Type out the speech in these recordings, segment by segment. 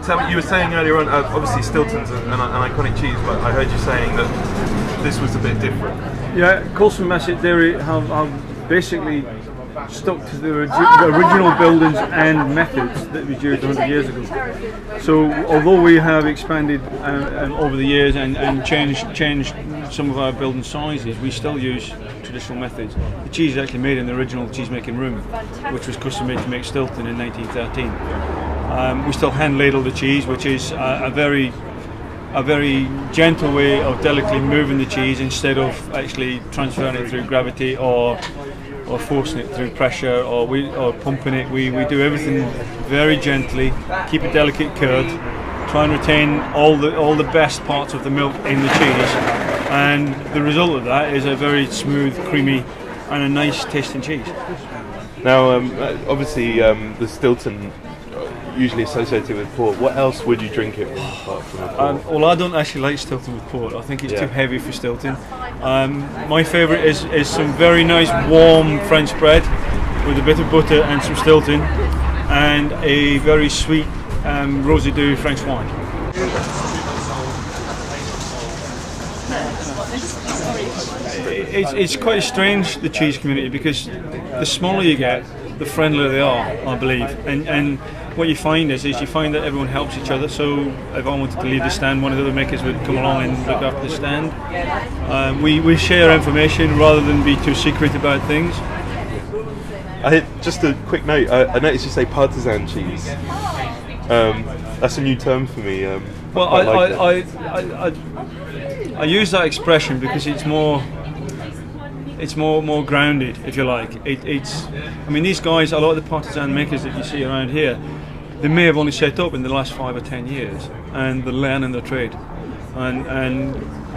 tell me, you were saying earlier on, obviously Stilton's an iconic cheese, but I heard you saying that this was a bit different. Yeah, Colston Bassett Dairy have basically stuck to the original buildings and methods that was used 100 years ago. So although we have expanded over the years and changed some of our building sizes, we still use traditional methods. The cheese is actually made in the original cheesemaking room, which was custom made to make Stilton in 1913. We still hand ladle the cheese, which is a very gentle way of delicately moving the cheese instead of actually transferring it through gravity or forcing it through pressure or pumping it. We do everything very gently, keep a delicate curd, try and retain all the best parts of the milk in the cheese, and the result of that is a very smooth, creamy and a nice tasting cheese. Now obviously the Stilton usually associated with port. What else would you drink it with apart from the port? Well, I don't actually like Stilton with port. I think it's too heavy for Stilton. My favourite is some very nice warm French bread with a bit of butter and some Stilton, and a very sweet rosé French wine. It's quite strange, the cheese community, because the smaller you get, the friendlier they are, I believe. And what you find is you find that everyone helps each other. So if I wanted to leave the stand, one of the other makers would come along and look after the stand. We share information rather than be too secret about things. Just a quick note, I noticed you say partisan cheese. That's a new term for me. Well, I use that expression because it's more grounded, if you like. I mean, these guys, a lot of the partisan makers that you see around here, they may have only set up in the last 5 or 10 years, and they're learning their trade. And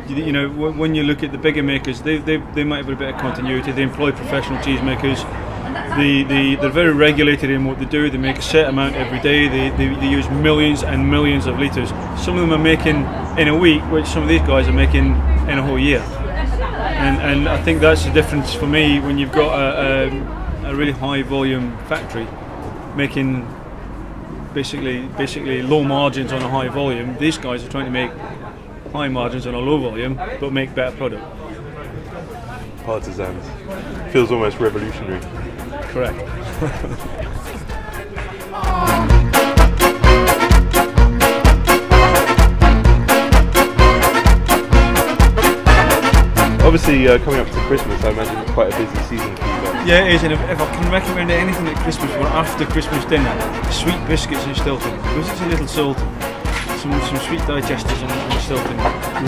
you know, when you look at the bigger makers, they might have a bit of continuity. They employ professional cheesemakers. They're very regulated in what they do. They make a set amount every day. They use millions and millions of litres. Some of them are making in a week, which some of these guys are making in a whole year. And I think that's the difference for me when you've got a really high volume factory making basically low margins on a high volume. These guys are trying to make high margins on a low volume but make better product. Partisans. Feels almost revolutionary. Correct. Obviously, coming up to Christmas, I imagine it's quite a busy season for you guys. Yeah, it is, and if I can recommend anything at Christmas or after Christmas dinner, sweet biscuits in Stilton, because it's a little salty. Some sweet digestives in Stilton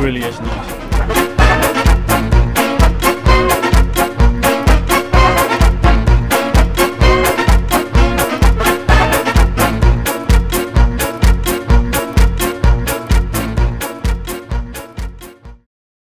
really is nice.